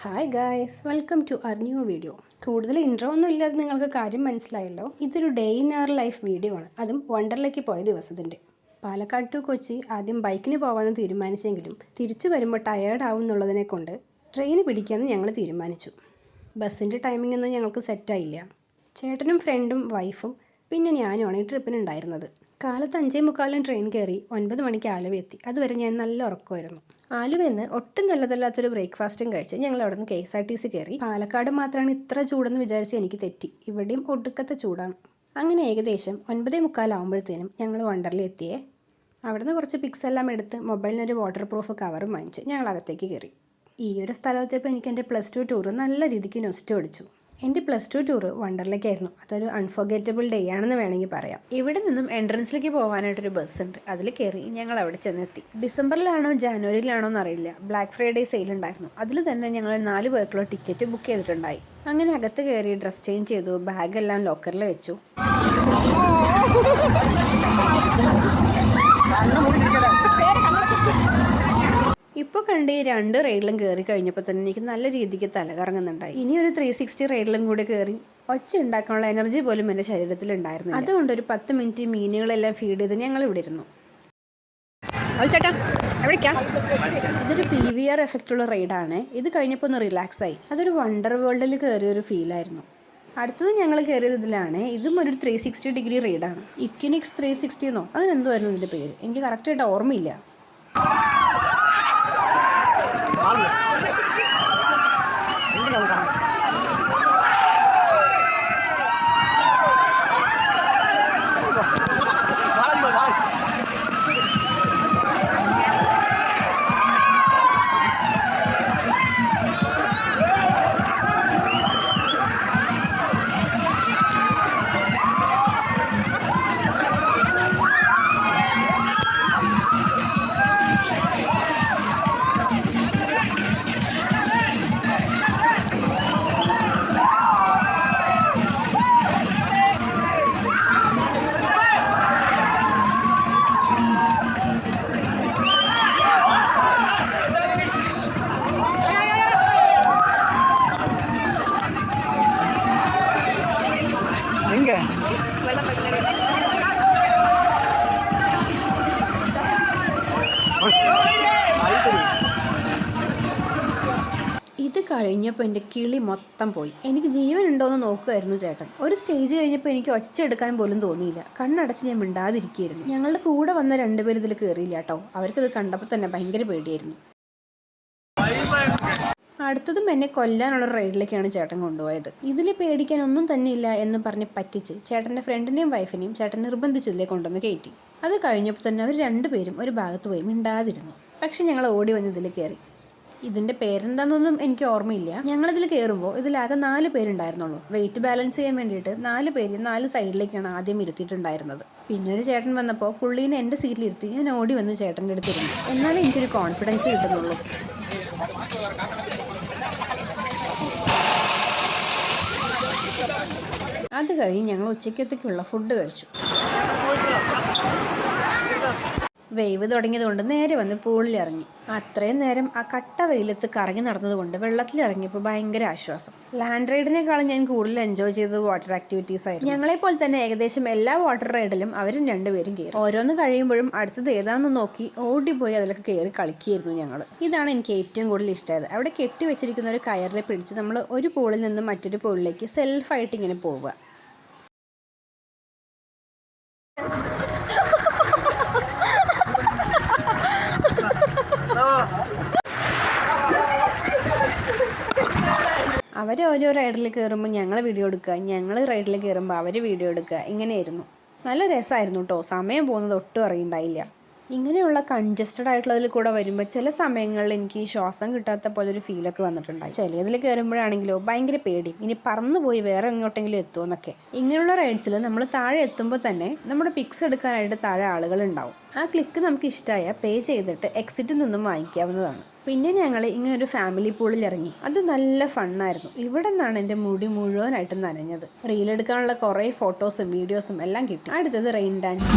Hi guys, welcome to our new video. കൂടുതൽ intro ഒന്നും ഇല്ലാതെ നിങ്ങൾക്ക് കാര്യം മനസ്സിലായല്ലോ. ഇതൊരു day in our life video ആണ്, അതും വണ്ടർലേക്ക് പോയ ദിവസത്തിൻ്റെ. പാലക്കാട് ടു കൊച്ചി ആദ്യം ബൈക്കിന് പോകാമെന്ന് തീരുമാനിച്ചെങ്കിലും തിരിച്ചു വരുമ്പോൾ ടയേർഡ് ആവും എന്നുള്ളതിനെ കൊണ്ട് ട്രെയിൻ പിടിക്കാമെന്ന് ഞങ്ങൾ തീരുമാനിച്ചു. ബസ്സിൻ്റെ ടൈമിംഗ് ഒന്നും ഞങ്ങൾക്ക് സെറ്റായില്ല. ചേട്ടനും ഫ്രണ്ടും വൈഫും പിന്നെ ഞാനുമാണ് ഈ ട്രിപ്പിനുണ്ടായിരുന്നത്. കാലത്ത് 5:45 ട്രെയിൻ കയറി 9 മണിക്ക് ആലുവ എത്തി. അതുവരെ ഞാൻ നല്ല ഉറക്കമായിരുന്നു. ആലുവയിൽ നിന്ന് ഒട്ടും നല്ലതല്ലാത്തൊരു ബ്രേക്ക്ഫാസ്റ്റും കഴിച്ച് ഞങ്ങൾ അവിടെ നിന്ന് KSRTC കയറി. പാലക്കാട് മാത്രമാണ് ഇത്ര ചൂടെന്ന് വിചാരിച്ച് എനിക്ക് തെറ്റി. ഇവിടെയും ഒടുക്കത്തെ ചൂടാണ്. അങ്ങനെ ഏകദേശം 9:45 ആകുമ്പോഴത്തേനും ഞങ്ങൾ വണ്ടറിൽ എത്തിയേ. അവിടെ നിന്ന് കുറച്ച് പിക്സ് എല്ലാം എടുത്ത് മൊബൈലിനൊരു വാട്ടർ പ്രൂഫ് കവറും വാങ്ങിച്ച് ഞങ്ങൾ അകത്തേക്ക് കയറി. ഈ ഒരു സ്ഥലത്തെപ്പോൾ എനിക്ക് എൻ്റെ +2 ടൂറ് നല്ല രീതിക്ക് നൊസ്റ്റു അടിച്ചു. എൻ്റെ +2 ടൂറ് വണ്ടറിലേക്കായിരുന്നു. അതൊരു അൺഫോർഗറ്റബിൾ ഡേ ആണെന്ന് വേണമെങ്കിൽ പറയാം. ഇവിടെ നിന്നും എൻട്രൻസിലേക്ക് പോകാനായിട്ടൊരു ബസ്സുണ്ട്. അതിൽ കയറി ഞങ്ങൾ അവിടെ ചെന്നെത്തി. ഡിസംബറിലാണോ ജാനുവരിയിലാണോ എന്നറിയില്ല, ബ്ലാക്ക് ഫ്രൈഡേ സെയിൽ ഉണ്ടായിരുന്നു. അതിൽ തന്നെ ഞങ്ങൾ 4 പേർക്കുള്ള ടിക്കറ്റ് ബുക്ക് ചെയ്തിട്ടുണ്ടായി. അങ്ങനെ അകത്ത് കയറി ഡ്രസ് ചേഞ്ച് ചെയ്തു, ബാഗെല്ലാം ലോക്കറിൽ വെച്ചു. ഇപ്പോൾ കണ്ട് ഈ 2 റൈഡിലും കയറി കഴിഞ്ഞപ്പോൾ തന്നെ എനിക്ക് നല്ല രീതിക്ക് തല കറങ്ങുന്നുണ്ടായി. ഇനി ഒരു 360 റൈഡിലും കൂടെ കയറി ഒച്ച ഉണ്ടാക്കാനുള്ള എനർജി പോലും എൻ്റെ ശരീരത്തിലുണ്ടായിരുന്നു. അതുകൊണ്ട് ഒരു 10 മിനിറ്റ് മീനുകളെല്ലാം ഫീഡ് ചെയ്ത് ഞങ്ങൾ ഇവിടെ ഇരുന്നു. ഇതൊരു PVR എഫക്റ്റുള്ള റൈഡാണ്. ഇത് കഴിഞ്ഞപ്പോൾ ഒന്ന് റിലാക്സ് ആയി. അതൊരു വണ്ടർ വേൾഡിൽ കയറിയൊരു ഫീലായിരുന്നു. അടുത്തത് ഞങ്ങൾ കയറിയത് ഇതിലാണ്. ഇതും ഒരു 360 ഡിഗ്രി റൈഡാണ്. ഇക്വിനിക്സ് 360 എന്നോ അങ്ങനെ എന്തോ ആയിരുന്നു ഇതിൻ്റെ പേര്, എനിക്ക് കറക്റ്റായിട്ട് ഓർമ്മയില്ല. ഇത് കഴിഞ്ഞപ്പോൾ എൻ്റെ കിളി മൊത്തം പോയി. എനിക്ക് ജീവൻ ഉണ്ടോയെന്ന് നോക്കുമായിരുന്നു ചേട്ടൻ. ഒരു സ്റ്റേജ് കഴിഞ്ഞപ്പോൾ എനിക്ക് ഒച്ച എടുക്കാൻ പോലും തോന്നിയില്ല. കണ്ണടച്ച് ഞാൻ മിണ്ടാതിരിക്കുകയായിരുന്നു. ഞങ്ങളുടെ കൂടെ വന്ന 2 പേര് ഇതിൽ കയറിയില്ല കേട്ടോ. അവർക്കിത് കണ്ടപ്പോൾ തന്നെ ഭയങ്കര പേടിയായിരുന്നു. അടുത്തതും എന്നെ കൊല്ലാനുള്ള റൈഡിലേക്കാണ് ചേട്ടൻ കൊണ്ടുപോയത്. ഇതിൽ പേടിക്കാൻ ഒന്നും തന്നെ ഇല്ല എന്ന് പറഞ്ഞ് പറ്റിച്ച് ചേട്ടൻ്റെ ഫ്രണ്ടിനെയും വൈഫിനെയും ചേട്ടൻ നിർബന്ധിച്ചതിലേ കൊണ്ടുവന്ന് കയറ്റി. അത് കഴിഞ്ഞപ്പോൾ തന്നെ അവർ 2 പേരും ഒരു ഭാഗത്ത് പോയി മിണ്ടാതിരുന്നു. പക്ഷെ ഞങ്ങൾ ഓടി വന്ന് ഇതിൽ കയറി. ഇതിൻ്റെ പേരെന്താണെന്നൊന്നും എനിക്ക് ഓർമ്മയില്ല. ഞങ്ങളിതിൽ കയറുമ്പോൾ ഇതിലാകെ 4 പേരുണ്ടായിരുന്നുള്ളൂ. വെയിറ്റ് ബാലൻസ് ചെയ്യാൻ വേണ്ടിയിട്ട് 4 പേര് 4 സൈഡിലേക്കാണ് ആദ്യം ഇരുത്തിയിട്ടുണ്ടായിരുന്നത്. പിന്നെ ഒരു ചേട്ടൻ വന്നപ്പോൾ പുള്ളീനെ എൻ്റെ സീറ്റിലിരുത്തി ഞാൻ ഓടി വന്ന് ചേട്ടൻ്റെ അടുത്തിരുന്നു. എന്നാലേ എനിക്കൊരു കോൺഫിഡൻസ് കിട്ടുന്നുള്ളൂ. അത് കഴിഞ്ഞ് ഞങ്ങൾ ഉച്ചയ്ക്കത്തേക്കുള്ള ഫുഡ് കഴിച്ചു. വെയിവ് തുടങ്ങിയതുകൊണ്ട് നേരെ വന്ന് പൂളിൽ ഇറങ്ങി. അത്രയും നേരം ആ കട്ട വെയിലത്ത് കറങ്ങി നടന്നതുകൊണ്ട് വെള്ളത്തിലിറങ്ങിയപ്പോൾ ഭയങ്കര ആശ്വാസം. ലാൻഡ് റൈഡിനേക്കാളും ഞാൻ കൂടുതൽ എൻജോയ് ചെയ്തത് വാട്ടർ ആക്ടിവിറ്റീസ് ആയിരുന്നു. ഞങ്ങളെപ്പോലെ തന്നെ ഏകദേശം എല്ലാ വാട്ടർ റൈഡിലും അവരും 2 പേരും കയറി. ഓരോന്ന് കഴിയുമ്പോഴും അടുത്തത് ഏതാണെന്ന് നോക്കി ഓടിപ്പോയി അതിലൊക്കെ കയറി കളിക്കുകയായിരുന്നു ഞങ്ങൾ. ഇതാണ് എനിക്ക് ഏറ്റവും കൂടുതൽ ഇഷ്ടമായത്. അവിടെ കെട്ടി വെച്ചിരിക്കുന്ന ഒരു കയറിൽ പിടിച്ച് നമ്മൾ ഒരു പൂളിൽ നിന്ന് മറ്റൊരു പൂളിലേക്ക് സെൽഫായിട്ട് ഇങ്ങനെ പോവുക. അവർ ഓരോ റൈഡിൽ കയറുമ്പോൾ ഞങ്ങൾ വീഡിയോ എടുക്കുക, ഞങ്ങൾ റൈഡിൽ കയറുമ്പോൾ അവർ വീഡിയോ എടുക്കുക. ഇങ്ങനെയായിരുന്നു. നല്ല രസമായിരുന്നു കേട്ടോ. സമയം പോകുന്നത് ഒട്ടും അറിയണ്ടായില്ല. ഇങ്ങനെയുള്ള കൺജസ്റ്റഡ് ആയിട്ടുള്ളതിൽ കൂടെ വരുമ്പോൾ ചില സമയങ്ങളിൽ എനിക്ക് ശ്വാസം കിട്ടാത്ത പോലെ ഒരു ഫീലൊക്കെ വന്നിട്ടുണ്ടായി. ചിലതിൽ കയറുമ്പോഴാണെങ്കിലോ ഭയങ്കര പേടി, ഇനി പറന്നു പോയി വേറെ എങ്ങോട്ടെങ്കിലും എത്തുമോ എന്നൊക്കെ. ഇങ്ങനെയുള്ള റൈഡ്സിൽ നമ്മൾ താഴെ എത്തുമ്പോൾ തന്നെ നമ്മുടെ പിക്സ് എടുക്കാനായിട്ട് താഴെ ആളുകളുണ്ടാവും. ആ ക്ലിക്ക് നമുക്ക് ഇഷ്ടമായ പേ ചെയ്തിട്ട് എക്സിറ്റിൽ നിന്നും വാങ്ങിക്കാവുന്നതാണ്. പിന്നെ ഞങ്ങൾ ഇങ്ങനെ ഒരു ഫാമിലി പൂളിൽ ഇറങ്ങി. അത് നല്ല ഫണ്ണായിരുന്നു. ഇവിടെ നിന്നാണ് എൻ്റെ മുടി മുഴുവനായിട്ട് നനഞ്ഞത്. റീലെടുക്കാനുള്ള കുറേ ഫോട്ടോസും വീഡിയോസും എല്ലാം കിട്ടി. അടുത്തത് rain dance.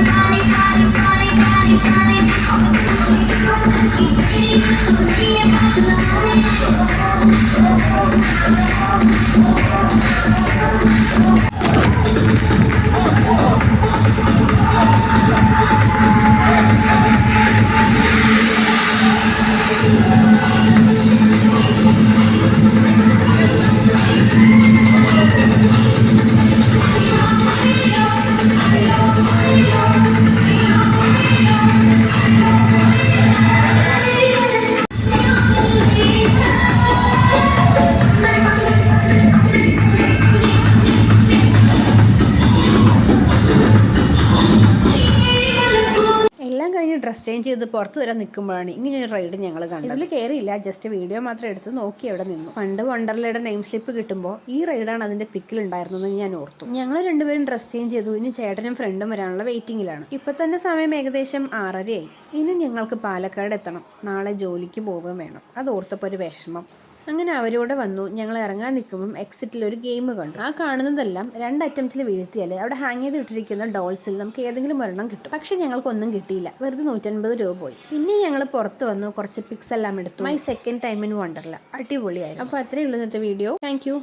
Bye. Dress change ചെയ്ത് പുറത്ത് വരാൻ നിൽക്കുമ്പോഴാണ് ഇങ്ങനെ ഒരു റൈഡ് ഞങ്ങൾ കണ്ടത്. ഇതിൽ കയറിയില്ല, ജസ്റ്റ് വീഡിയോ മാത്രം എടുത്ത് നോക്കി അവിടെ നിന്നു. പണ്ട് വണ്ടർലയുടെ നെയിം സ്ലിപ്പ് കിട്ടുമ്പോൾ ഈ റൈഡാണ് അതിന്റെ പിക്കിൽ ഉണ്ടായിരുന്നതെന്ന് ഞാൻ ഓർത്തു. ഞങ്ങൾ രണ്ടുപേരും ഡ്രസ് ചേഞ്ച് ചെയ്തു. ഇനി ചേട്ടനും ഫ്രണ്ടും വരാനുള്ള വെയിറ്റിംഗിലാണ്. ഇപ്പൊ തന്നെ സമയം ഏകദേശം 6:30 ഇനി ഞങ്ങൾക്ക് പാലക്കാട് എത്തണം. നാളെ ജോലിക്ക് പോവുകയും വേണം. അത് ഓർത്തപ്പോൾ ഒരു വിഷമം. അങ്ങനെ അവരോട് വന്നു. ഞങ്ങൾ ഇറങ്ങാൻ നിൽക്കുമ്പം എക്സിറ്റിൽ ഒരു ഗെയിം കണ്ടു. ആ കാണുന്നതെല്ലാം 2 അറ്റംപ്റ്റിൽ വീഴ്ത്തിയാൽ അവിടെ ഹാങ് ചെയ്ത് ഇട്ടിരിക്കുന്ന ഡോൾസിൽ നമുക്ക് ഏതെങ്കിലും ഒരെണ്ണം കിട്ടും. പക്ഷെ ഞങ്ങൾക്കൊന്നും കിട്ടിയില്ല. വെറുതെ 150 രൂപ പോയി. പിന്നെ ഞങ്ങൾ പുറത്ത് വന്നു, കുറച്ച് പിക്സ് എല്ലാം എടുത്തു. My second time in Wonderla. അടിപൊളിയായിരുന്നു. അപ്പോൾ അത്രയേ ഉള്ളൂ ഇന്നത്തെ വീഡിയോ. Thank you.